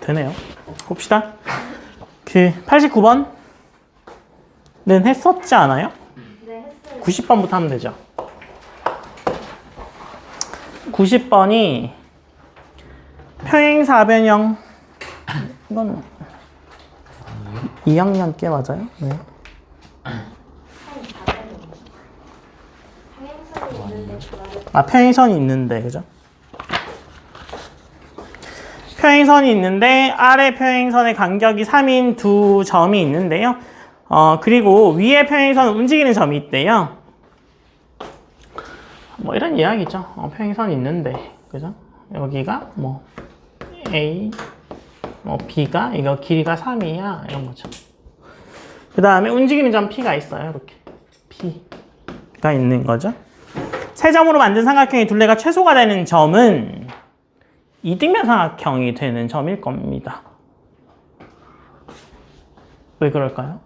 되네요. 봅시다. 그 89번은 했었지 않아요? 네, 했어요. 90번부터 하면 되죠. 90번이 평행사변형. 이건 2학년 께 맞아요? 네. 평행선이 있는데 아, 평행선이 있는데, 그죠? 평행선이 있는데 아래 평행선의 간격이 3인 두 점이 있는데요. 그리고 위에 평행선은 움직이는 점이 있대요. 뭐 이런 이야기죠. 평행선이 있는데, 그죠? 여기가 뭐 A, 뭐 B가 이거 길이가 3이야 이런 거죠. 그 다음에 움직이는 점 P가 있어요. 이렇게 P가 있는 거죠. 세 점으로 만든 삼각형의 둘레가 최소가 되는 점은 이등변 삼각형이 되는 점일 겁니다. 왜 그럴까요?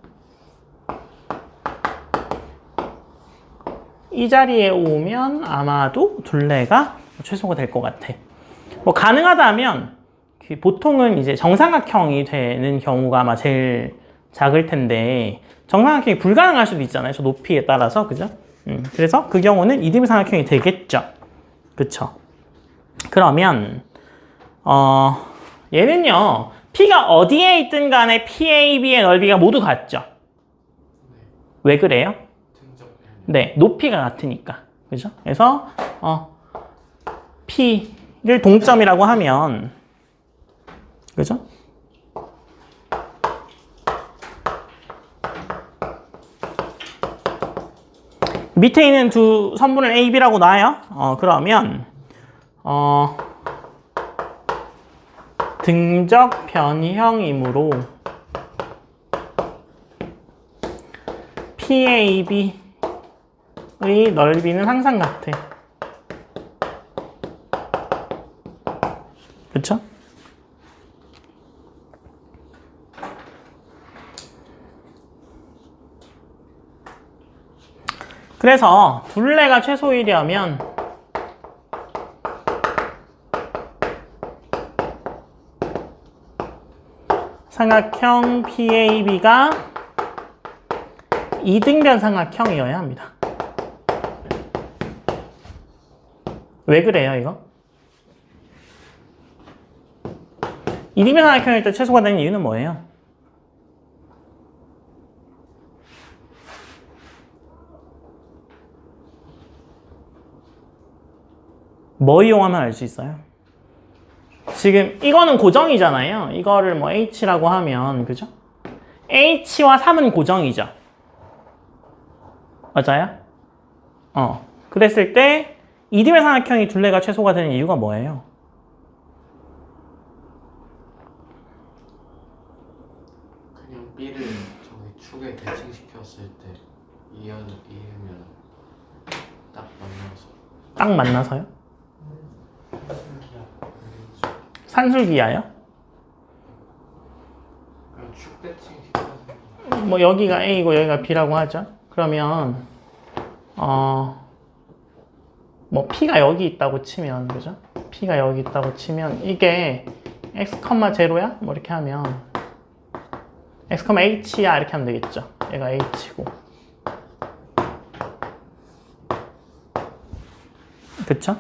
이 자리에 오면 아마도 둘레가 최소가 될 것 같아. 뭐 가능하다면 보통은 이제 정삼각형이 되는 경우가 아마 제일 작을 텐데 정삼각형이 불가능할 수도 있잖아요. 저 높이에 따라서, 그죠? 그래서 그 경우는 이등변 삼각형이 되겠죠. 그쵸? 그러면 얘는요, P가 어디에 있든 간에 PAB의 넓이가 모두 같죠? 왜 그래요? 네, 높이가 같으니까. 그죠? 그래서, P를 동점이라고 하면, 그죠? 밑에 있는 두 선분을 A, B라고 놔요. 그러면, 등적 변형이므로 PAB의 넓이는 항상 같아. 그쵸? 그래서 둘레가 최소이려면 삼각형 PAB가 이등변 삼각형이어야 합니다. 왜 그래요, 이거? 이등변 삼각형일 때 최소가 되는 이유는 뭐예요? 뭐 이용하면 알 수 있어요? 지금 이거는 고정이잖아요. 이거를 뭐 H라고 하면, 그죠? H와 3은 고정이죠. 맞아요? 그랬을 때 이등변 삼각형이 둘레가 최소가 되는 이유가 뭐예요? 그냥 B를 저기 축에 대칭시켰을 때 이으면 딱 만나서. 딱 만나서요? 산술기하요? 그냥 축 대칭시켜서. 뭐 여기가 A고 여기가 B라고 하죠. 그러면 뭐 P가 여기 있다고 치면, 그죠? P가 여기 있다고 치면 이게 x, 0야? 뭐 이렇게 하면 x, h야 이렇게 하면 되겠죠. 얘가 h고, 그쵸?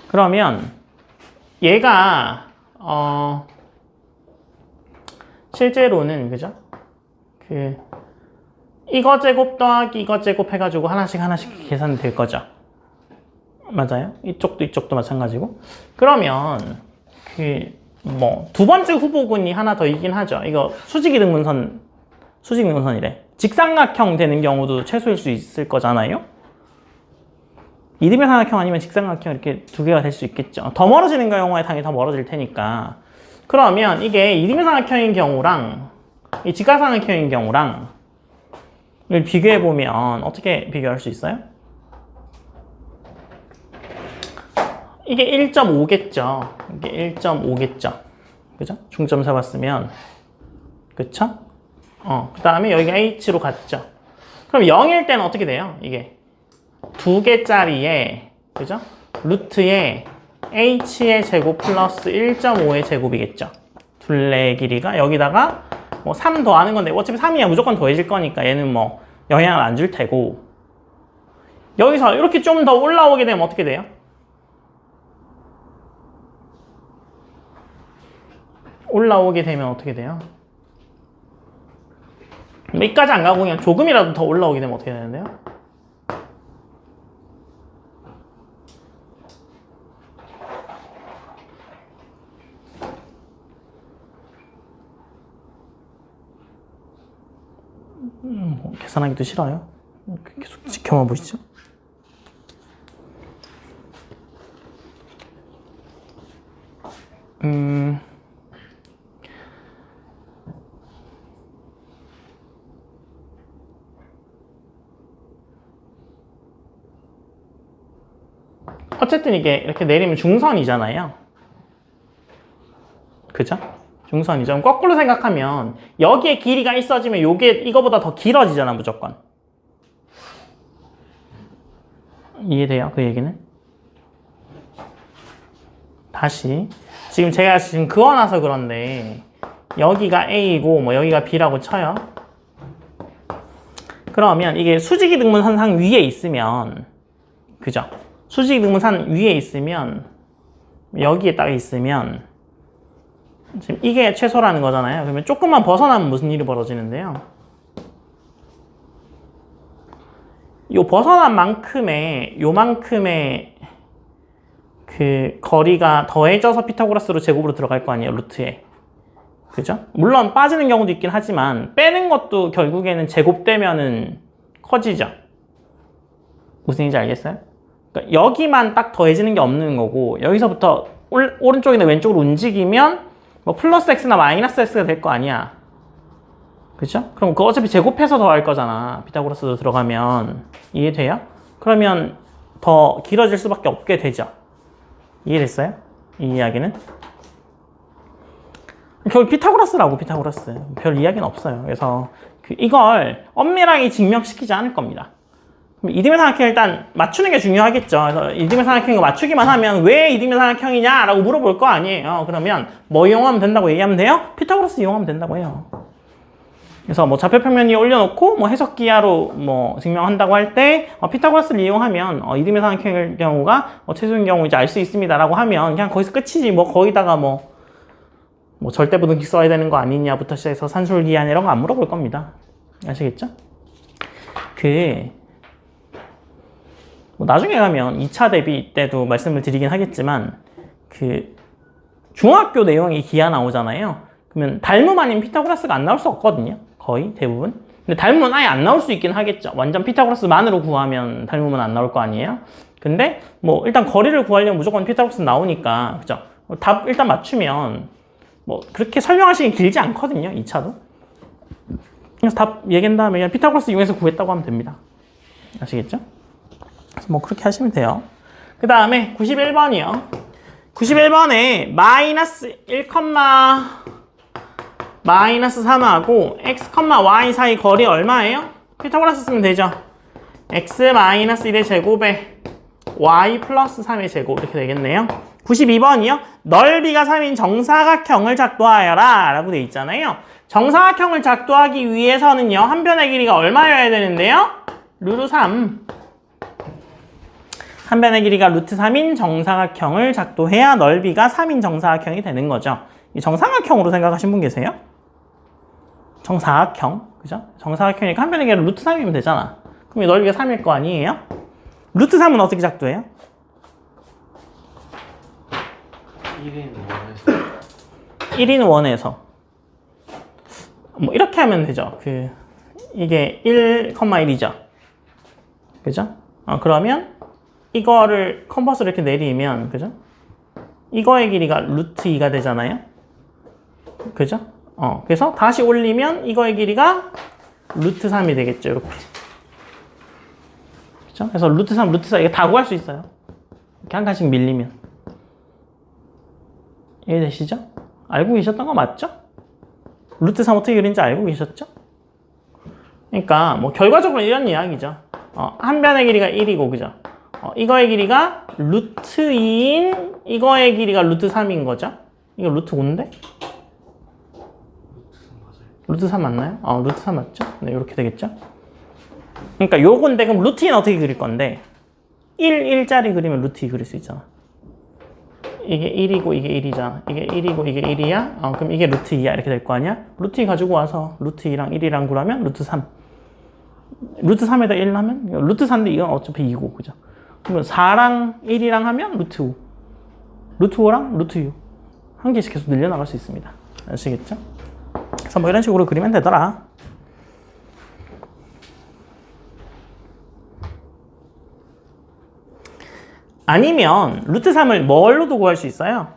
그러면 얘가 실제로는, 그죠? 이거 제곱 더하기 이거 제곱 해가지고 하나씩 계산될 거죠. 맞아요? 이쪽도 마찬가지고. 그러면 뭐 두 번째 후보군이 하나 더 있긴 하죠. 이거 수직이등분선이래. 직삼각형 되는 경우도 최소일 수 있을 거잖아요. 이등변 삼각형 아니면 직삼각형 이렇게 두 개가 될 수 있겠죠. 더 멀어지는 경우에 당연히 더 멀어질 테니까. 그러면 이게 이등변 삼각형인 경우랑 이 직각삼각형인 경우랑 비교해 보면 어떻게 비교할 수 있어요? 이게 1.5겠죠. 이게 1.5겠죠. 그죠? 중점 잡았으면. 그쵸? 그 다음에 여기가 h로 갔죠. 그럼 0일 때는 어떻게 돼요? 이게 두 개짜리에, 그죠? 루트에 h의 제곱 플러스 1.5의 제곱이겠죠. 둘레의 길이가 여기다가 뭐 3 더하는 건데 어차피 3이야 무조건 더해질 거니까 얘는 뭐 영향을 안 줄 테고 여기서 이렇게 좀 더 올라오게 되면 어떻게 돼요? 올라오게 되면 어떻게 돼요? 여기까지 안 가고 그냥 조금이라도 더 올라오게 되면 어떻게 되는데요? 계산하기도 싫어요. 계속 지켜만 보시죠. 어쨌든 이게 이렇게 내리면 중선이잖아요. 그죠? 중선이죠. 거꾸로 생각하면 여기에 길이가 있어지면 요게 이거보다 더 길어지잖아 무조건. 이해돼요? 그 얘기는? 다시 지금 제가 지금 그어놔서 그런데 여기가 A이고 뭐 여기가 B라고 쳐요. 그러면 이게 수직이등분선상 위에 있으면 그죠? 수직이등분선 위에 있으면 여기에 딱 있으면 지금 이게 최소라는 거잖아요. 그러면 조금만 벗어나면 무슨 일이 벌어지는데요? 요 벗어난 만큼의 요만큼의 그 거리가 더해져서 피타고라스로 제곱으로 들어갈 거 아니에요, 루트에. 그죠? 물론 빠지는 경우도 있긴 하지만 빼는 것도 결국에는 제곱되면은 커지죠. 무슨 얘기인지 알겠어요? 그러니까 여기만 딱 더해지는 게 없는 거고 여기서부터 오른쪽이나 왼쪽으로 움직이면 뭐 플러스 x나 마이너스 x가 될 거 아니야. 그죠? 그럼 그거 어차피 제곱해서 더할 거잖아. 피타고라스도 들어가면. 이해돼요? 그러면 더 길어질 수밖에 없게 되죠. 이해됐어요? 이 이야기는? 결국 피타고라스라고 피타고라스. 별 이야기는 없어요. 그래서 이걸 엄밀하게 증명시키지 않을 겁니다. 이등변 삼각형 일단 맞추는 게 중요하겠죠. 그래서 이등변 삼각형을 맞추기만 하면 왜 이등변 삼각형이냐 라고 물어볼 거 아니에요. 그러면 뭐 이용하면 된다고 얘기하면 돼요? 피타고라스 이용하면 된다고 해요. 그래서 뭐 좌표평면 위에 올려놓고 뭐 해석기하로 뭐 증명한다고 할 때 피타고라스를 이용하면 이등변 삼각형일 경우가 최소인 경우 이제 알 수 있습니다라고 하면 그냥 거기서 끝이지. 뭐 거기다가 뭐 절대부등식 써야 되는 거 아니냐부터 시작해서 산술기한 이런 거 안 물어볼 겁니다. 아시겠죠? 뭐 나중에 가면 2차 대비 때도 말씀을 드리긴 하겠지만 중학교 내용이 기하 나오잖아요. 그러면 닮음 아닌 피타고라스가 안 나올 수 없거든요. 거의 대부분. 근데 닮음은 아예 안 나올 수 있긴 하겠죠. 완전 피타고라스만으로 구하면 닮음은 안 나올 거 아니에요. 근데 뭐 일단 거리를 구하려면 무조건 피타고라스 나오니까 그죠? 답 일단 맞추면 뭐 그렇게 설명하시긴 길지 않거든요. 2차도. 그래서 답 얘기한 다음에 그냥 피타고라스 이용해서 구했다고 하면 됩니다. 아시겠죠? 그래서 뭐 그렇게 하시면 돼요. 그 다음에 91번이요. 91번에 마이너스 1, 마이너스 3하고 x, y 사이 거리 얼마예요? 피타고라스 쓰면 되죠. x 마이너스 1의 제곱에 y 플러스 3의 제곱 이렇게 되겠네요. 92번이요. 넓이가 3인 정사각형을 작도하여라 라고 돼 있잖아요. 정사각형을 작도하기 위해서는요. 한 변의 길이가 얼마여야 되는데요? 루트 3. 한 변의 길이가 루트 3인 정사각형을 작도해야 넓이가 3인 정사각형이 되는 거죠. 이 정사각형으로 생각하신 분 계세요? 정사각형, 그죠? 정사각형이니까 한 변의 길이가 루트 3이면 되잖아. 그럼 이 넓이가 3일 거 아니에요? 루트 3은 어떻게 작도해요? 1인 원에서 1인 원에서 뭐 이렇게 하면 되죠. 이게 1,1이죠. 그죠? 그러면 이거를 컴퍼스를 이렇게 내리면 그죠? 이거의 길이가 루트 2가 되잖아요. 그죠? 그래서 다시 올리면 이거의 길이가 루트 3이 되겠죠. 이렇게. 그죠? 그래서 루트 3, 루트 4 이게 다 구할 수 있어요. 이렇게 한 칸씩 밀리면. 이해되시죠? 알고 계셨던 거 맞죠? 루트 3 어떻게 그린지 알고 계셨죠? 그러니까 뭐 결과적으로 이런 이야기죠. 한 변의 길이가 1이고 그죠? 이거의 길이가 루트 2인 이거의 길이가 루트 3인 거죠? 이거 루트 5인데? 루트 3 맞나요? 루트 3 맞죠? 네, 이렇게 되겠죠? 그러니까 요건데 그럼 루트 2는 어떻게 그릴 건데 1짜리 그리면 루트 2 그릴 수 있잖아. 이게 1이고 이게 1이잖아. 이게 1이고 이게 1이야? 그럼 이게 루트 2야. 이렇게 될 거 아니야? 루트 2 가지고 와서 루트 2랑 1이랑 구하면 루트 3. 루트 3에다 1 하면 루트 4인데 이건 어차피 2고 그죠? 그러면 4랑 1이랑 하면 루트 5. 루트 5랑 루트 6. 한 개씩 계속 늘려나갈 수 있습니다. 아시겠죠? 그래서 뭐 이런 식으로 그리면 되더라. 아니면 루트 3을 뭘로도 구할 수 있어요?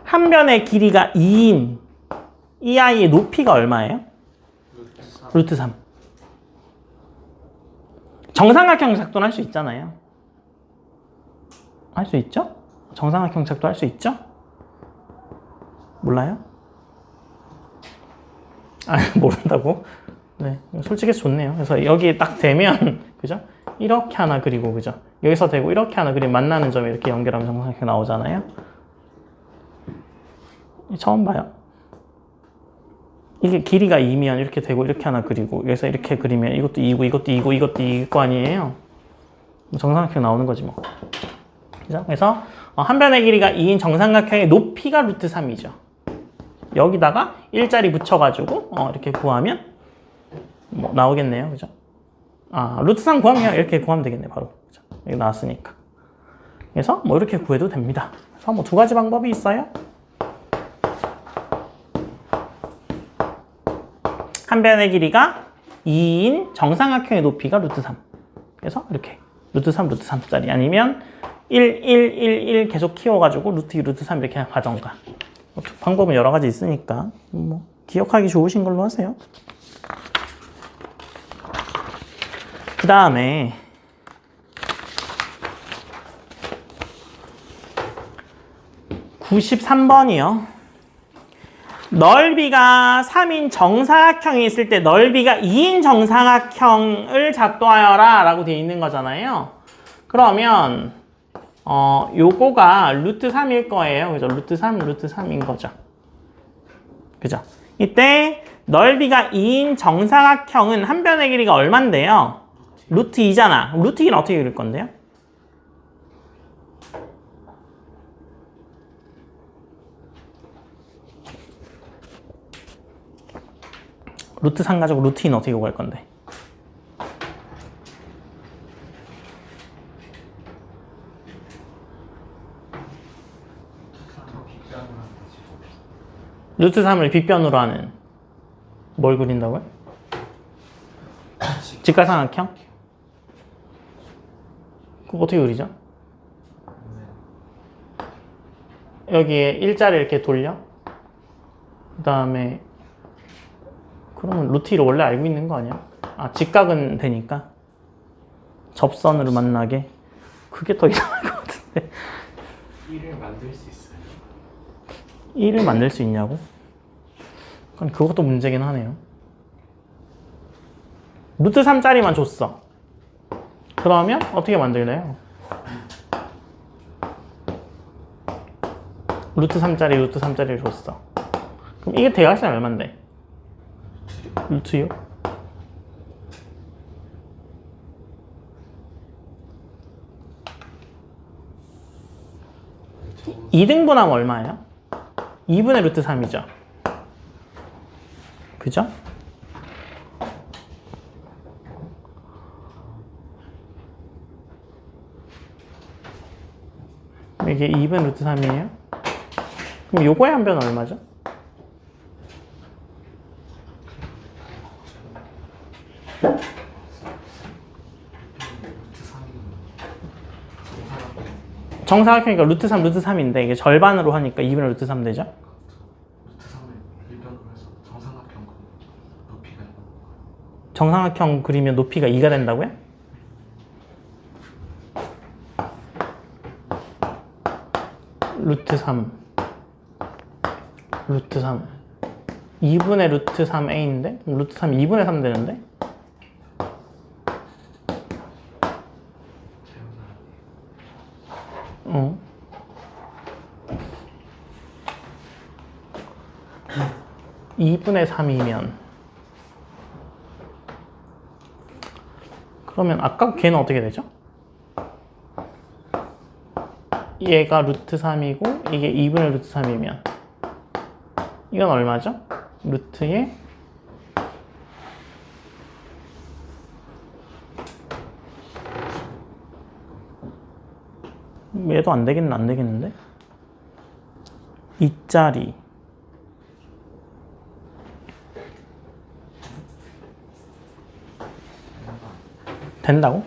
한 변의 길이가 2인 이 아이의 높이가 얼마예요? 루트 3. 정삼각형 작도는 할 수 있잖아요. 할 수 있죠? 정삼각형 작도 할 수 있죠? 몰라요? 모른다고? 네, 솔직히 좋네요. 그래서 여기 딱 되면 그죠? 이렇게 하나 그리고 그죠? 여기서 되고 이렇게 하나 그리면 만나는 점이 이렇게 연결하면 정삼각형 나오잖아요. 처음 봐요. 이게 길이가 2면 이렇게 되고 이렇게 하나 그리고 여기서 이렇게 그리면 이것도 2고 이것도 2고 이것도 2일 거 아니에요. 정삼각형 나오는 거지 뭐. 그죠? 그래서 한 변의 길이가 2인 정삼각형의 높이가 루트 3이죠. 여기다가 1짜리 붙여가지고 이렇게 구하면 뭐 나오겠네요. 그죠? 루트 3 구하면 이렇게 구하면 되겠네 바로. 그죠? 여기 나왔으니까. 그래서 뭐 이렇게 구해도 됩니다. 그래서 뭐 두 가지 방법이 있어요. 한 변의 길이가 2인 정삼각형의 높이가 루트 3. 그래서 이렇게 루트 3, 루트 3짜리 아니면 1, 1, 1, 1 계속 키워가지고 루트 2, 루트 3 이렇게 가던가. 방법은 여러 가지 있으니까 뭐 기억하기 좋으신 걸로 하세요. 그 다음에 (93번이요) 넓이가 3인 정사각형이 있을 때 넓이가 2인 정사각형을 작도하여라 라고 되어 있는 거잖아요. 그러면 요거가 루트 3일 거예요. 그죠? 루트 3, 루트 3인 거죠. 그죠? 이때 넓이가 2인 정사각형은 한 변의 길이가 얼만데요? 루트 2잖아. 루트 2는 어떻게 그릴 건데요? 루트 3 가지고 루트 2는 어떻게 구할 건데? 루트 3을 빗변으로 하는 뭘 그린다고요? 직각삼각형? 그거 어떻게 그리죠? 여기에 일자를 이렇게 돌려? 그 다음에 그러면 루트 2를 원래 알고 있는 거 아니야? 직각은 되니까 접선으로 만나게. 그게 더 이상할 것 같은데. 1을 만들 수 있어요. 1을 만들 수 있냐고? 그것도 문제긴 하네요. 루트 3짜리만 줬어. 그러면 어떻게 만들래요? 루트 3짜리, 루트 3짜리를 줬어. 그럼 이게 대각선이 얼만데? 루트 6? 이 2등분하면 얼마예요? 2분의 루트 3이죠. 그죠? 이게 2분의 루트 3이에요? 그럼 요거의 한 변은 얼마죠? 정사각형이니까 루트 3, 루트 3인데 이게 절반으로 하니까 2분의 루트 3 되죠? 루트 3을 1변으로 해서 정삼각형 높이가 정삼각형 그리면 높이가 2가 된다고요? 루트 3 루트 3 2분의 루트 3a인데? 루트 3 2분의 3 되는데? 2분의 3이면 그러면 아까 걔는 어떻게 되죠? 얘가 루트 3이고 이게 2분의 루트 3이면 이건 얼마죠? 루트에 얘도 안 되겠는데? 2짜리 된다고?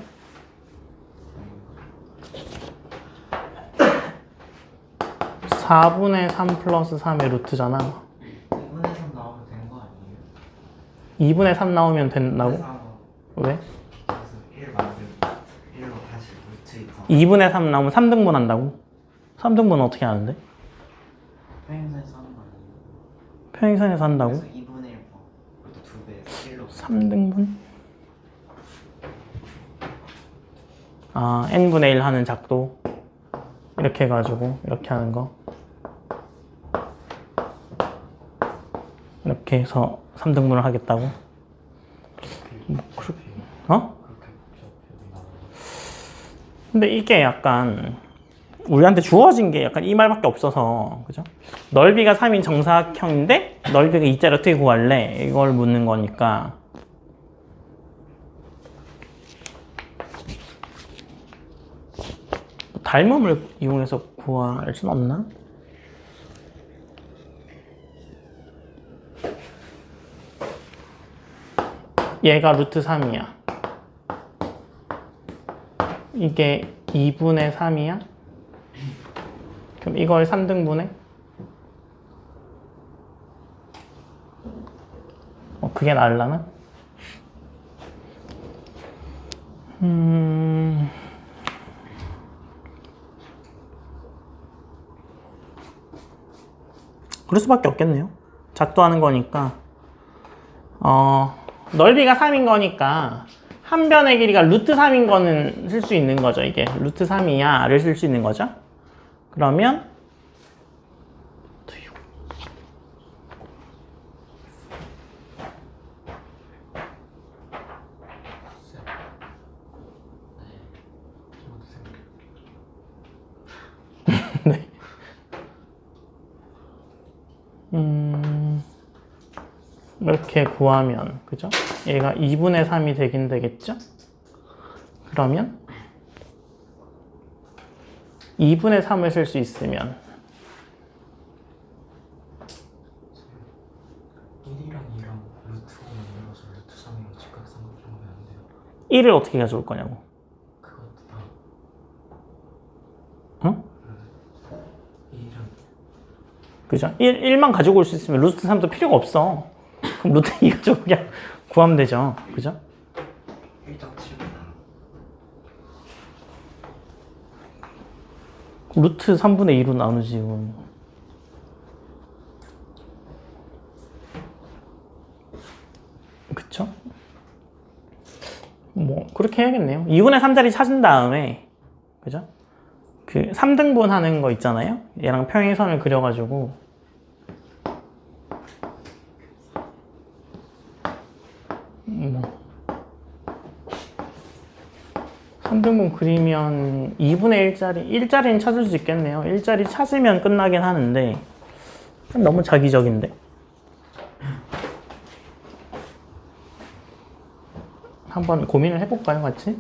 (4분의 3 플러스 3의 루트잖아) 2분의 3 나오면 되는 거 아니에요? 2분의 3 나오면 된다고? 왜? 그래서 1 만들고 1로 다시 루트 2 2분의 3 나오면 3등분 한다고? 3등분 어떻게 하는데? 평행선에서 하는 거 아니에요? 평행선에서 한다고? 그래서 2분의 1 그것도 2배 1로 3등분? 아, n분의 1 하는 작도 이렇게 해가지고 이렇게 하는 거 이렇게 해서 3등분을 하겠다고? 어? 근데 이게 약간 우리한테 주어진 게 약간 이 말밖에 없어서 그죠? 넓이가 3인 정사각형인데 넓이가 2짜리 어떻게 구할래? 이걸 묻는 거니까 닮음을 이용해서 구할 순 없나? 얘가 루트 3이야. 이게 2분의 3이야? 그럼 이걸 3등분해? 그게 나으려나? 그럴 수밖에 없겠네요. 작도하는 거니까 넓이가 3인 거니까 한 변의 길이가 루트 3인 거는 쓸 수 있는 거죠. 이게 루트 3이야를 쓸 수 있는 거죠. 그러면 네. 이렇게 구하면 그죠? 얘가 2분의 3이 되긴 되겠죠? 그러면 2분의 3을 쓸 수 있으면 1이랑 2랑 루트가 만들어서 루트 3이랑 직각삼각형하면 안 돼요? 1을 어떻게 가져올 거냐고. 그것도 다 어? 1은 그죠? 1만 가지고 올 수 있으면 루트 3도 필요가 없어. 그럼 루트 2 가지고 그냥 구하면 되죠. 그죠? 1.7 루트 3분의 2로 나누지. 그쵸? 뭐 그렇게 해야겠네요. 2분의 3짜리 찾은 다음에 그죠? 그 3등분 하는 거 있잖아요. 얘랑 평행선을 그려가지고 뭐 3등분 그리면 2분의 1짜리는 찾을 수 있겠네요. 1짜리 찾으면 끝나긴 하는데 너무 자기적인데. 한번 고민을 해볼까요, 같이?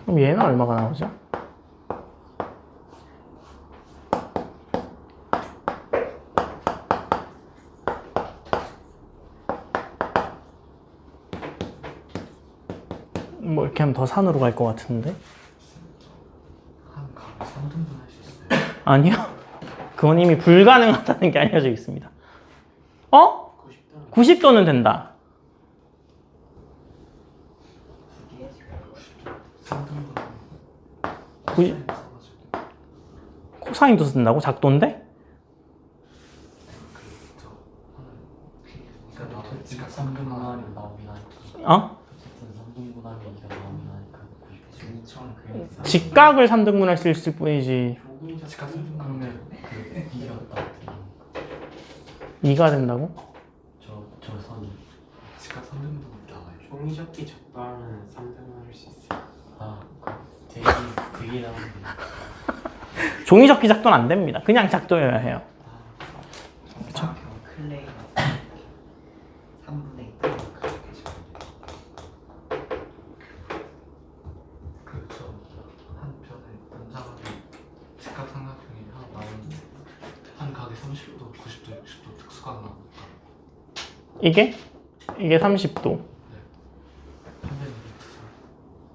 그럼 얘는 얼마가 나오죠? 뭐 이렇게 하면 더 산으로 갈 것 같은데? 한 값에 3등분 할 수 있어요? 아니요. 그건 이미 불가능하다는 게 알려져 있습니다. 어? 90도는 된다. 3등분 구십- 코사인도 쓴다고? 작도인데? 그러니까 3등분하면 나오면 직각을 3등분할 수 있을 뿐이지 직각 3등분 그러면 그 2가 나왔더니 2가 된다고? 저 선이 직각 3등분 나와요. 종이접기 적발은 3등분 할 수 있어요. 아, 되게 나오는 종이접기 작도는 안 됩니다. 그냥 작도여야 해요. 정사각형 클레이가 3분의 2 그렇게 그저 한편에 연장하는 직각 삼각형이 하나 나오는데 한 각이 30도, 90도, 60도 특수각 나오니까 이게 30도. 한편은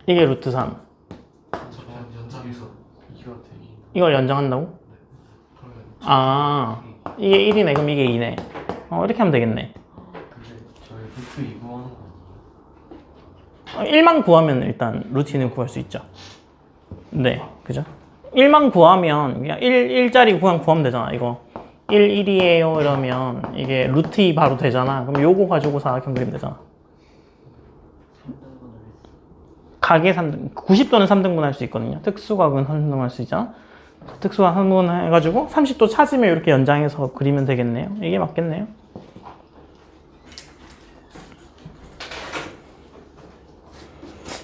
이게 루트 3. 저는 연장해서 2가 되니 이걸 연장한다고? 그러면 아, 이게 1이네. 그럼 이게 2네. 이렇게 하면 되겠네. 근데 저희 루트 2 구하는 거 아니에요? 1만 구하면 일단 루트 2는 구할 수 있죠. 네, 그죠? 1만 구하면 그냥 1짜리 그냥 구하면 되잖아. 이거 1, 1이에요 이러면 이게 루트 2 바로 되잖아. 그럼 요거 가지고 사각형 그리면 되잖아. 각의 3등, 90도는 3등분 할 수 있거든요. 특수각은 3등분 할 수 있잖아. 특수각 3등분 해가지고 30도 찾으면 이렇게 연장해서 그리면 되겠네요. 이게 맞겠네요.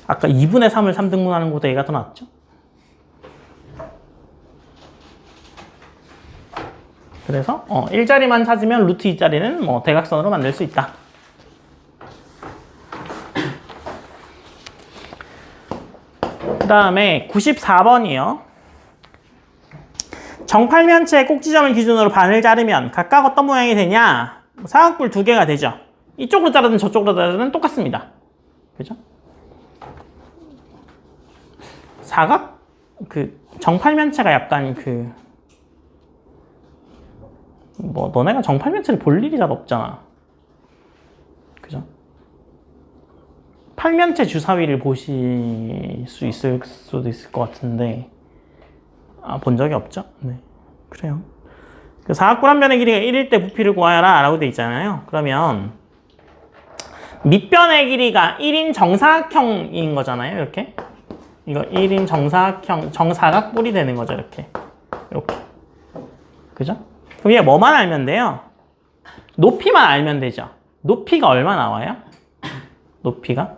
아까 2분의 3을 3등분 하는 것보다 얘가 더 낫죠? 그래서 1자리만 찾으면 루트 2자리는 뭐 대각선으로 만들 수 있다. 그 다음에 94번이요. 정팔면체의 꼭지점을 기준으로 반을 자르면 각각 어떤 모양이 되냐? 사각뿔 두 개가 되죠. 이쪽으로 자르든 저쪽으로 자르든 똑같습니다. 그죠? 사각? 정팔면체가 약간 너네가 정팔면체를 볼 일이 잘 없잖아. 그죠? 팔면체 주사위를 보실 수 있을 수도 있을 것 같은데, 본 적이 없죠? 네. 그래요. 사각뿔 한 변의 길이가 1일 때 부피를 구하여라 라고 돼 있잖아요. 그러면, 밑변의 길이가 1인 정사각형인 거잖아요. 이렇게. 이거 1인 정사각형, 정사각뿔이 되는 거죠. 이렇게. 이렇게. 그죠? 그럼 얘 뭐만 알면 돼요? 높이만 알면 되죠. 높이가 얼마 나와요? 높이가?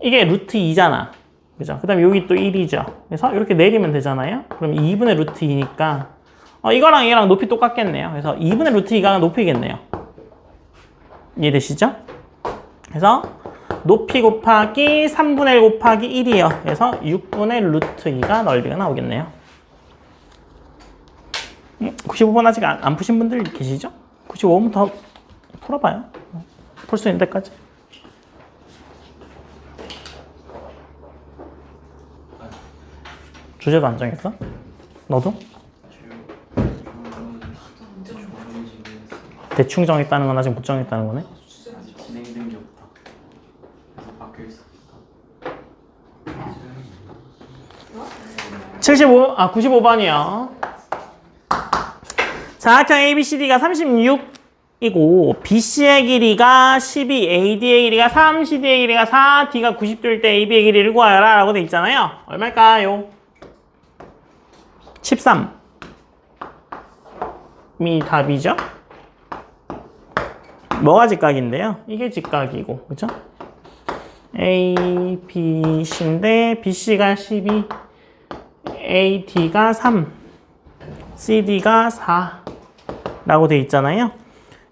이게 루트 2잖아. 그죠? 그 다음에 여기 또 1이죠. 그래서 이렇게 내리면 되잖아요. 그럼 2분의 루트 2니까 이거랑 이거랑 높이 똑같겠네요. 그래서 2분의 루트 2가 높이겠네요. 이해되시죠? 그래서 높이 곱하기 3분의 1 곱하기 1이에요. 그래서 6분의 루트 2가 넓이가 나오겠네요. 95번 아직 안 푸신 분들 계시죠? 95번 더 풀어봐요. 풀 수 있는 데까지. 주제도 안 정했어? 너도? 대충 정했다는 건 아직 못 정했다는 거네? 아직 진행된 게 없다. 그래서 바뀌어 있어. 95번이요. 사각형 ABCD가 36이고 BC의 길이가 12, AD의 길이가 3, CD의 길이가 4, D가 90도일 때 AB의 길이를 구하여라 라고 돼 있잖아요. 얼마일까요? 13이 답이죠? 뭐가 직각인데요? 이게 직각이고, 그죠? A, B, C인데 BC가 12, AD가 3, CD가 4 라고 돼 있잖아요.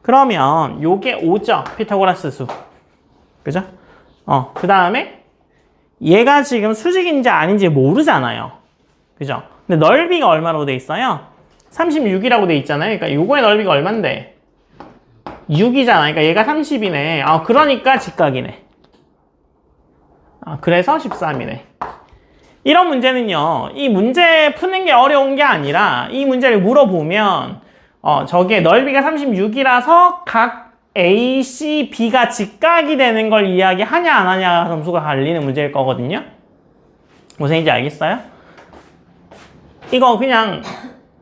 그러면 요게 5죠. 피타고라스 수. 그죠? 그 다음에 얘가 지금 수직인지 아닌지 모르잖아요. 그죠? 근데 넓이가 얼마라고 돼 있어요? 36이라고 돼 있잖아요. 그러니까 요거의 넓이가 얼만데? 6이잖아. 그러니까 얘가 30이네. 그러니까 직각이네. 그래서 13이네. 이런 문제는요, 이 문제 푸는 게 어려운 게 아니라 이 문제를 물어보면 저게 넓이가 36이라서 각 A, C, B가 직각이 되는 걸 이야기하냐 안 하냐 점수가 갈리는 문제일 거거든요. 무슨 얘기인지 알겠어요? 이거 그냥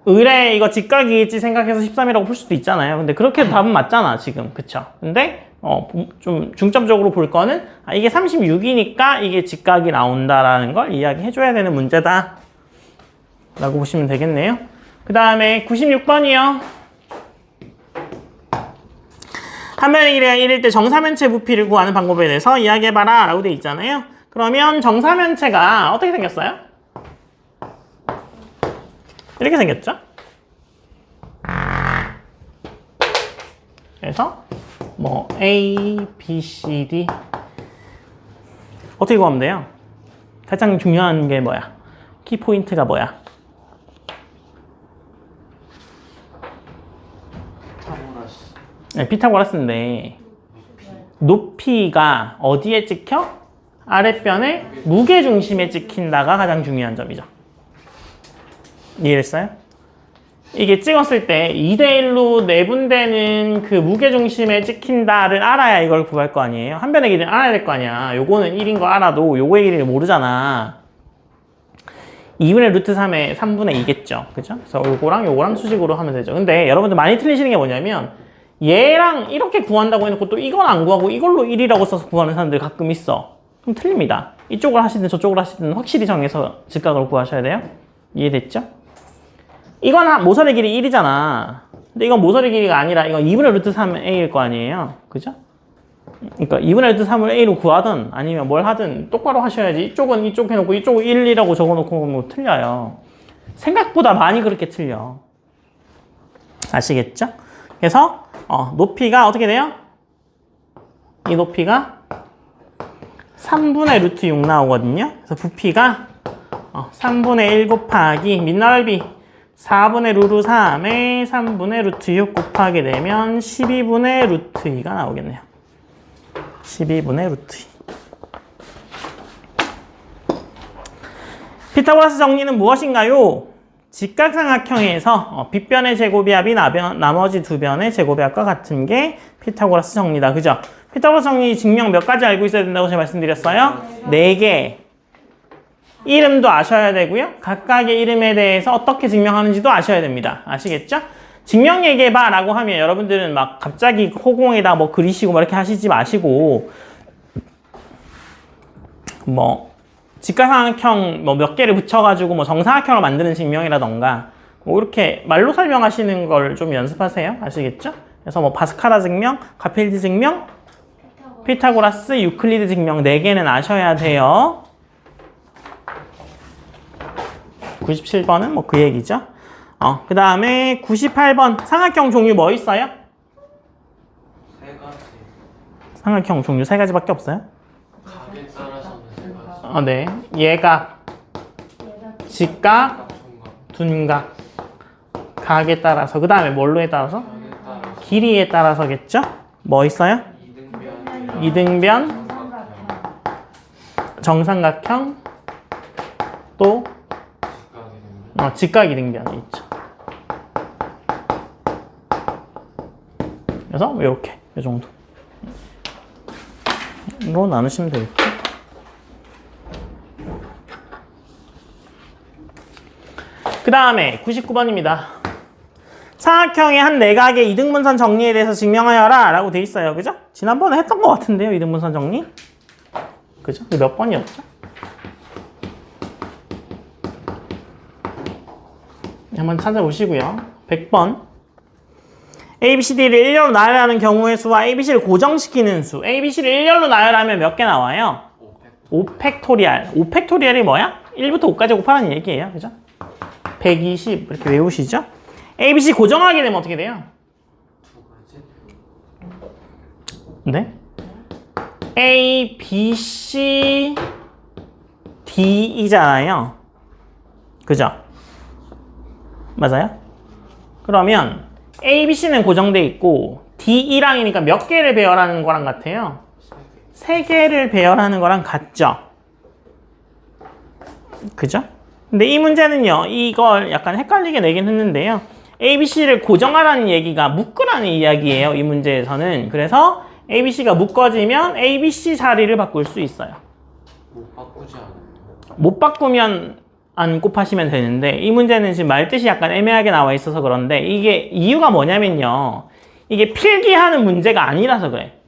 의뢰 이거 직각이겠지 생각해서 13이라고 풀 수도 있잖아요. 근데 그렇게 답은 맞잖아 지금. 그쵸? 근데 좀 중점적으로 볼 거는 이게 36이니까 이게 직각이 나온다라는 걸 이야기해 줘야 되는 문제다 라고 보시면 되겠네요. 그 다음에 96번이요. 한 변의 길이가 1일 때 정사면체 부피를 구하는 방법에 대해서 이야기해봐라 라고 돼 있잖아요. 그러면 정사면체가 어떻게 생겼어요? 이렇게 생겼죠? 그래서 뭐 A, B, C, D 어떻게 구하면 돼요? 가장 중요한 게 뭐야? 키포인트가 뭐야? 피타고라스. 네, 피타고라스인데 높이가 어디에 찍혀? 아랫변의 무게중심에 찍힌다가 가장 중요한 점이죠. 이해했어요? 이게 찍었을 때 2대1로 내분되는 그 무게중심에 찍힌다를 알아야 이걸 구할 거 아니에요? 한 변의 길이는 알아야 될 거 아니야. 요거는 1인 거 알아도 요거의 길이를 모르잖아. 2분의 루트 3의 3분의 2겠죠. 그죠? 그래서 요거랑 수직으로 하면 되죠. 근데 여러분들 많이 틀리시는 게 뭐냐면 얘랑 이렇게 구한다고 해놓고 또 이건 안 구하고 이걸로 1이라고 써서 구하는 사람들 가끔 있어. 그럼 틀립니다. 이쪽을 하시든 저쪽을 하시든 확실히 정해서 직각을 구하셔야 돼요. 이해됐죠? 이건 모서리 길이 1이잖아. 근데 이건 모서리 길이가 아니라 이건 2분의 루트 3a일 거 아니에요. 그죠? 그러니까 2분의 루트 3을 a로 구하든 아니면 뭘 하든 똑바로 하셔야지. 이쪽은 이쪽 해놓고 이쪽은 1이라고 적어놓고 뭐 틀려요. 생각보다 많이 그렇게 틀려. 아시겠죠? 그래서 높이가 어떻게 돼요? 이 높이가 3분의 루트 6 나오거든요. 그래서 부피가 3분의 1 곱하기 밑넓이 4분의 루트 3에 3분의 루트 6 곱하게 되면 12분의 루트 2가 나오겠네요. 12분의 루트 2. 피타고라스 정리는 무엇인가요? 직각삼각형에서 빗변의 제곱이합이 나머지 두 변의 제곱이합과 같은 게 피타고라스 정리다. 그죠? 피타고라스 정리 증명 몇 가지 알고 있어야 된다고 제가 말씀드렸어요? 4개. 이름도 아셔야 되고요. 각각의 이름에 대해서 어떻게 증명하는지도 아셔야 됩니다. 아시겠죠? 증명 얘기해봐 라고 하면 여러분들은 막 갑자기 호공에다 뭐 그리시고 뭐 이렇게 하시지 마시고 뭐 직각삼각형 뭐 몇 개를 붙여가지고 뭐 정사각형을 만드는 증명이라던가 뭐 이렇게 말로 설명하시는 걸 좀 연습하세요. 아시겠죠? 그래서 뭐 바스카라 증명, 가필드 증명, 피타고라스, 유클리드 증명 4개는 아셔야 돼요. 97번은 뭐 그 얘기죠. 그 다음에 98번 삼각형 종류 뭐 있어요? 3가지. 삼각형 종류 3가지밖에 없어요? 각에 따라서는 3가지. 네. 예각, 직각, 둔각. 각에 따라서. 그 다음에 뭘로에 따라서? 각에 따라서 길이에 따라서겠죠? 뭐 있어요? 이등변, 정삼각형, 또 직각 이등변이 있죠. 그래서 이렇게 이 정도 로 나누시면 되겠죠. 그 다음에 99번입니다. 삼각형의 한 내각의 이등분선 정리에 대해서 증명하여라 라고 돼 있어요. 그죠? 지난번에 했던 것 같은데요. 이등분선 정리. 그죠? 몇 번이었죠? 한번 찾아보시고요. 100번. ABCD를 일렬로 나열하는 경우의 수와 ABC를 고정시키는 수. ABC를 일렬로 나열하면 몇 개 나와요? 5팩토리알. 5팩토리알이 뭐야? 1부터 5까지 곱하라는 얘기예요. 그죠? 120 이렇게 외우시죠? ABC 고정하게 되면 어떻게 돼요? 2가지? 네? A, B, C, D이잖아요. 그죠? 맞아요? 그러면 A, B, C는 고정돼 있고 D, E랑이니까 몇 개를 배열하는 거랑 같아요? 3개를 배열하는 거랑 같죠? 그죠? 근데 이 문제는요, 이걸 약간 헷갈리게 내긴 했는데요. A, B, C를 고정하라는 얘기가 묶으라는 이야기예요, 이 문제에서는. 그래서 A, B, C가 묶어지면 A, B, C 자리를 바꿀 수 있어요. 못 바꾸지 않아요. 못 바꾸면 안 곱하시면 되는데, 이 문제는 지금 말뜻이 약간 애매하게 나와 있어서 그런데, 이게 이유가 뭐냐면요, 이게 필기하는 문제가 아니라서 그래.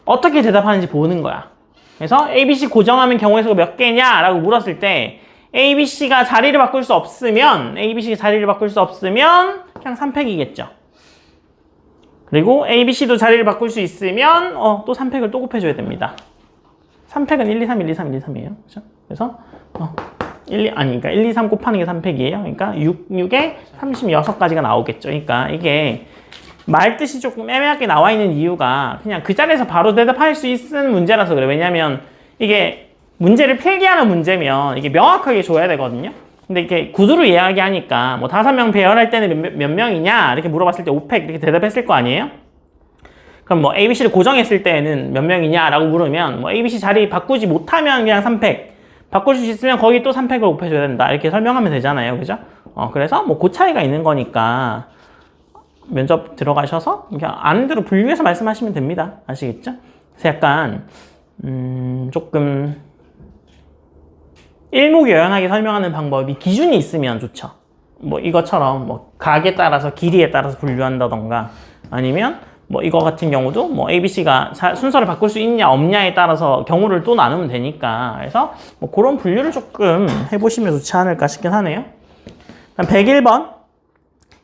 어떻게 대답하는지 보는 거야. 그래서 ABC 고정하면 경우의 수가 몇 개냐라고 물었을 때 ABC가 자리를 바꿀 수 없으면 그냥 3팩이겠죠. 그리고 ABC도 자리를 바꿀 수 있으면 또 3팩을 또 곱해줘야 됩니다. 3팩은 1, 2, 3, 1, 2, 3, 1, 2, 3이에요. 그죠? 그래서 1, 2, 3 곱하는 게 3팩이에요. 그러니까 6에 36가지가 나오겠죠. 그러니까 이게 말 뜻이 조금 애매하게 나와 있는 이유가 그냥 그 자리에서 바로 대답할 수 있는 문제라서 그래요. 왜냐면 이게 문제를 필기하는 문제면 이게 명확하게 줘야 되거든요. 근데 이게 구두로 이야기하니까 뭐 5명 배열할 때는 몇 명이냐 이렇게 물어봤을 때 5팩 이렇게 대답했을 거 아니에요? 그럼 뭐 ABC를 고정했을 때는 몇 명이냐라고 물으면 뭐 ABC 자리 바꾸지 못하면 그냥 3팩, 바꿀 수 있으면 거기 또 3팩을 곱해줘야 된다 이렇게 설명하면 되잖아요. 그죠? 그래서 뭐 그 차이가 있는 거니까 면접 들어가셔서 그냥 아는 대로 분류해서 말씀하시면 됩니다. 아시겠죠? 그래서 약간 조금 일목요연하게 설명하는 방법이 기준이 있으면 좋죠. 뭐 이것처럼 뭐 각에 따라서 길이에 따라서 분류한다던가 아니면 뭐 이거 같은 경우도 뭐 ABC가 순서를 바꿀 수 있냐 없냐에 따라서 경우를 또 나누면 되니까 그래서 뭐 그런 분류를 조금 해보시면 좋지 않을까 싶긴 하네요. 101번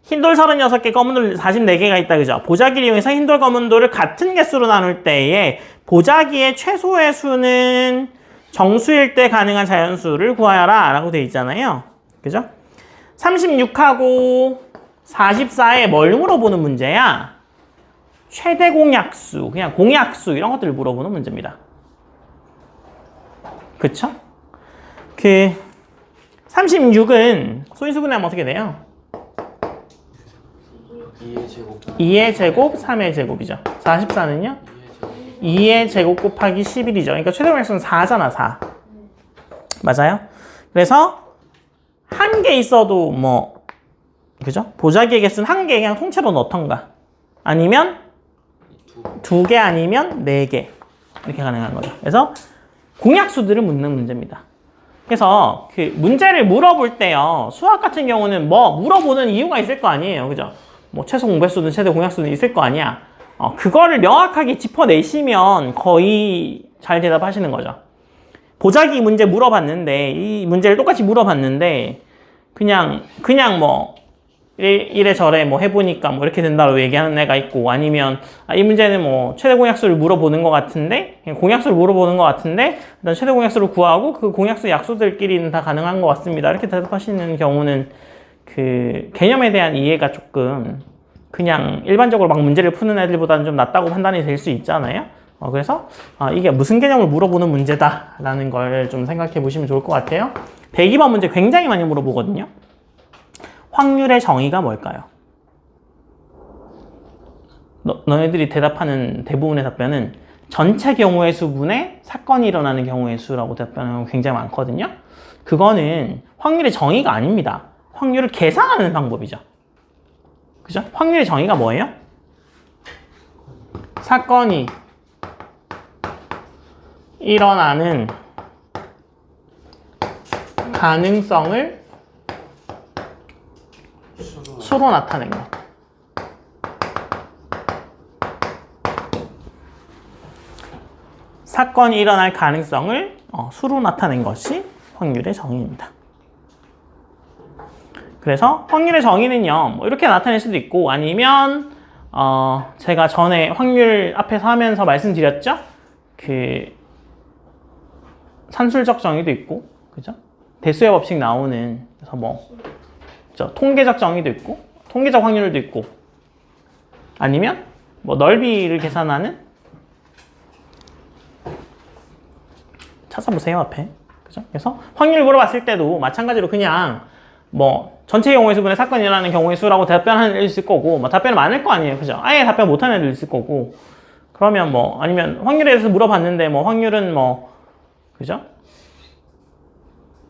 흰돌 36개, 검은돌 44개가 있다. 그죠? 보자기를 이용해서 흰돌, 검은돌을 같은 개수로 나눌 때에 보자기의 최소의 수는 정수일 때 가능한 자연수를 구하여라 라고 되어 있잖아요. 그죠? 36하고 44에 뭘 물어보는 문제야? 최대 공약수, 그냥 공약수 이런 것들을 물어보는 문제입니다. 그쵸? 36은 소인수분해하면 어떻게 돼요? 2의 제곱 2의 제곱, 3의 제곱이죠. 44는요? 2의 제곱 곱하기 11이죠. 그러니까 최대 공약수는 4잖아, 4. 맞아요? 그래서 한 개 있어도 뭐, 그죠? 보자기의 개수는 한 개 그냥 통째로 넣던가. 아니면 2개 아니면 4개. 이렇게 가능한 거죠. 그래서 공약수들을 묻는 문제입니다. 그래서 그 문제를 물어볼 때요. 수학 같은 경우는 뭐 물어보는 이유가 있을 거 아니에요. 그죠? 뭐 최소 공배수든 최대 공약수든 있을 거 아니야. 그거를 명확하게 짚어내시면 거의 잘 대답하시는 거죠. 보자기 문제 물어봤는데 이 문제를 똑같이 물어봤는데 그냥 뭐 이래저래 뭐 해보니까 뭐 이렇게 된다고 얘기하는 애가 있고 아니면 이 문제는 뭐 최대 공약수를 물어보는 것 같은데 그냥 공약수를 물어보는 것 같은데 일단 최대 공약수를 구하고 그 공약수 약수들끼리는 다 가능한 것 같습니다. 이렇게 대답하시는 경우는 그 개념에 대한 이해가 조금 그냥 일반적으로 막 문제를 푸는 애들보다는 좀 낫다고 판단이 될 수 있잖아요. 그래서 이게 무슨 개념을 물어보는 문제다라는 걸 좀 생각해 보시면 좋을 것 같아요. 102번 문제 굉장히 많이 물어보거든요. 확률의 정의가 뭘까요? 너희들이 대답하는 대부분의 답변은 전체 경우의 수분의 사건이 일어나는 경우의 수라고 대답하는 경우가 굉장히 많거든요. 그거는 확률의 정의가 아닙니다. 확률을 계산하는 방법이죠. 그죠? 확률의 정의가 뭐예요? 사건이 일어나는 가능성을 수로 나타낸 것. 사건이 일어날 가능성을 수로 나타낸 것이 확률의 정의입니다. 그래서 확률의 정의는요, 뭐 이렇게 나타낼 수도 있고, 아니면 제가 전에 확률 앞에서 하면서 말씀드렸죠? 그 산술적 정의도 있고, 그죠? 대수의 법칙 나오는, 그래서 뭐 통계적 정의도 있고, 통계적 확률도 있고, 아니면 뭐 넓이를 계산하는, 찾아보세요 앞에, 그죠? 그래서 확률 물어봤을 때도 마찬가지로 그냥 뭐 전체 경우의 수분의 사건이 일어나는 경우의 수라고 답변하는 애들 있을 거고, 뭐 답변이 많을 거 아니에요, 그죠? 아예 답변 못하는 애들 있을 거고, 그러면 뭐 아니면 확률에 대해서 물어봤는데 뭐 확률은 뭐, 그죠?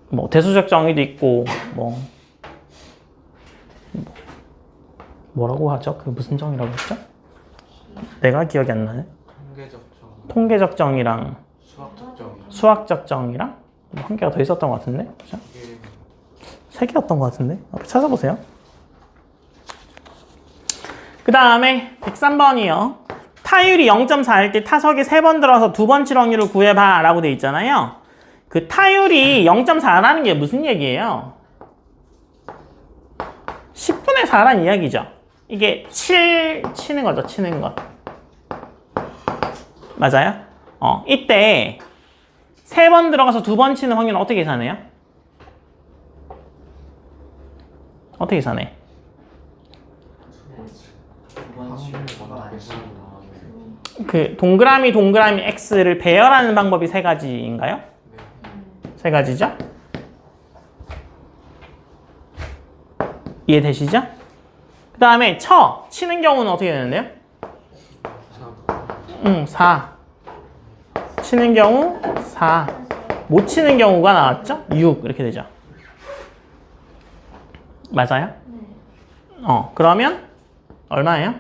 뭐 대수적 정의도 있고, 뭐라고 하죠? 그 무슨 정의라고 했죠? 내가 기억이 안 나네. 통계적 정의랑 수학적 정의랑 뭐 한 개가 더 있었던 것 같은데, 그죠? 3개였던 것 같은데, 앞에 찾아보세요. 그 다음에 103번이요. 타율이 0.4일 때 타석에 3번 들어서 2번 칠 확률을 구해봐 라고 돼 있잖아요. 그 타율이 0.4라는 게 무슨 얘기예요? 10분의 4란 이야기죠. 이게 치는 거죠. 치는 것. 맞아요? 이때 3번 들어가서 2번 치는 확률은 어떻게 계산해요? 어떻게 계산해? 그 동그라미 x를 배열하는 방법이 3가지인가요? 3가지죠? 이해되시죠? 그 다음에 치는 경우는 어떻게 되는데요? 4. 치는 경우 4. 못 치는 경우가 나왔죠? 6 이렇게 되죠. 맞아요? 그러면 얼마예요?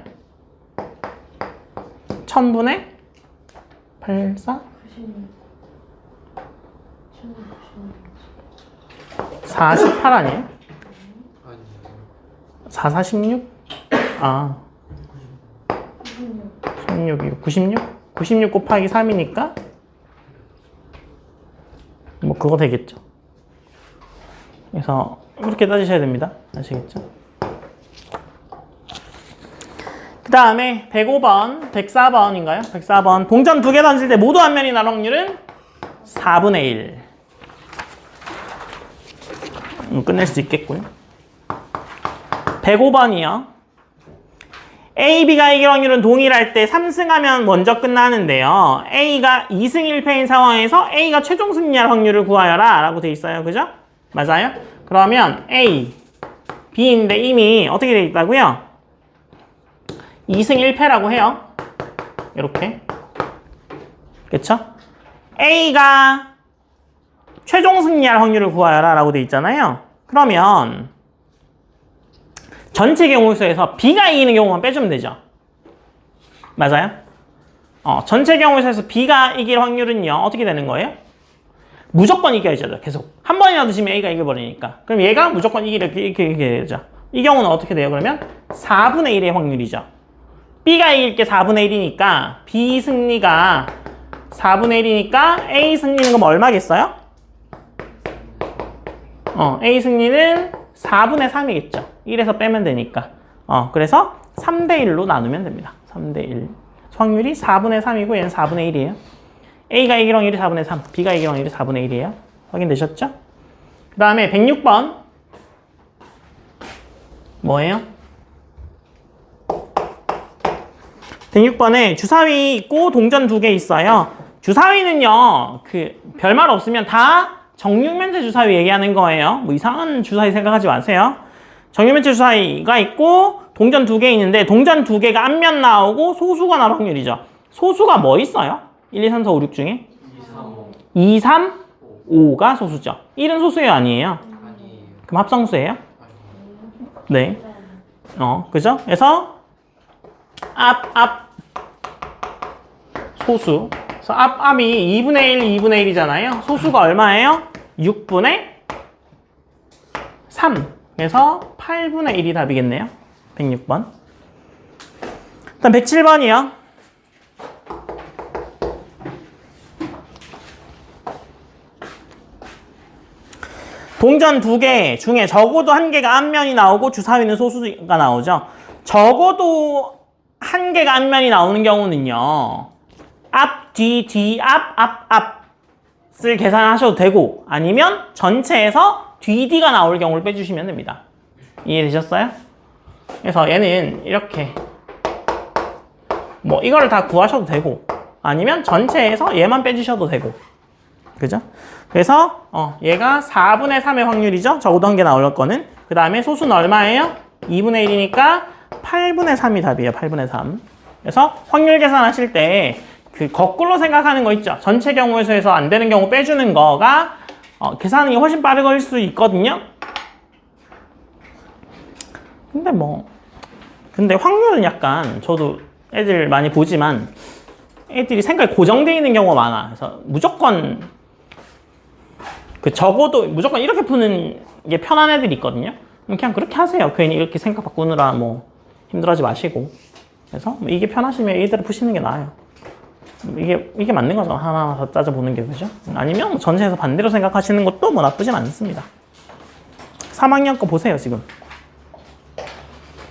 1000분의 84? 48 아니에요? 446? 16, 96? 96 곱하기 3이니까 뭐 그거 되겠죠. 그래서 이렇게 따지셔야 됩니다. 아시겠죠? 그 다음에 105번, 104번인가요? 104번. 동전 2개 던질 때 모두 한 면이 나올 확률은 4분의 1. 끝낼 수 있겠고요. 105번이요. A, B가 이길 확률은 동일할 때 3승하면 먼저 끝나는데요. A가 2승 1패인 상황에서 A가 최종 승리할 확률을 구하여라 라고 돼 있어요. 그죠? 맞아요? 그러면 A, B인데 이미 어떻게 돼 있다고요? 2승 1패라고 해요. 이렇게. 그쵸? A가 최종 승리할 확률을 구하여라 라고 돼 있잖아요. 그러면 전체 경우수에서 B가 이기는 경우만 빼주면 되죠. 맞아요? 전체 경우수에서 B가 이길 확률은요. 어떻게 되는 거예요? 무조건 이겨야죠. 계속. 한 번이라도 지면 A가 이겨버리니까. 그럼 얘가 무조건 이렇게 되죠. 이 경우는 어떻게 돼요? 그러면 4분의 1의 확률이죠. B가 이길 게 4분의 1이니까 B 승리가 4분의 1이니까 A 승리는 그럼 얼마겠어요? A 승리는 4분의 3이겠죠. 1에서 빼면 되니까. 그래서 3대 1로 나누면 됩니다. 3대 1. 확률이 4분의 3이고 얘는 4분의 1이에요. A가 이길 확률이 4분의 3, B가 이길 확률이 4분의 1이에요. 확인되셨죠? 그 다음에 106번. 뭐예요? 106번에 주사위 있고 동전 2개 있어요. 주사위는요, 별말 없으면 다 정육면체 주사위 얘기하는 거예요. 뭐 이상한 주사위 생각하지 마세요. 정육면체 주사위가 있고 동전 2개 있는데 동전 2개가 앞면 나오고 소수가 나올 확률이죠. 소수가 뭐 있어요? 1, 2, 3, 4, 5, 6 중에? 2, 3, 5가 소수죠. 1은 소수예요? 아니에요? 그럼 합성수예요? 네. 그죠? 그래서 소수. 그래서 앞이 2분의 1, 2분의 1이잖아요. 소수가 얼마예요? 6분의 3. 그래서 8분의 1이 답이겠네요. 106번. 일단 107번이요. 동전 2개 중에 적어도 1개가 앞면이 나오고 주사위는 소수가 나오죠. 적어도 1개가 앞면이 나오는 경우는요. 앞, 뒤, 뒤, 앞을 계산하셔도 되고 아니면 전체에서 뒤, 뒤가 나올 경우를 빼주시면 됩니다. 이해되셨어요? 그래서 얘는 이렇게 뭐 이거를 다 구하셔도 되고 아니면 전체에서 얘만 빼주셔도 되고 그죠? 그래서 얘가 4분의 3의 확률이죠. 적어도 1개 나올 거는. 그 다음에 소수는 얼마예요? 2분의 1이니까 8분의 3이 답이에요. 8분의 3. 그래서 확률 계산하실 때 거꾸로 생각하는 거 있죠. 전체 경우에서 안 되는 경우 빼주는 거가 계산이 훨씬 빠르실 수 있거든요. 근데 확률은 약간 저도 애들 많이 보지만 애들이 생각이 고정되어 있는 경우가 많아. 그래서 무조건 적어도 무조건 이렇게 푸는 게 편한 애들이 있거든요. 그냥 그렇게 하세요. 괜히 이렇게 생각 바꾸느라 뭐 힘들어하지 마시고. 그래서 뭐 이게 편하시면 이대로 푸시는 게 나아요. 이게 맞는 거죠. 하나하나 더 따져보는 게, 그죠? 아니면 뭐 전체에서 반대로 생각하시는 것도 뭐 나쁘진 않습니다. 3학년 거 보세요, 지금.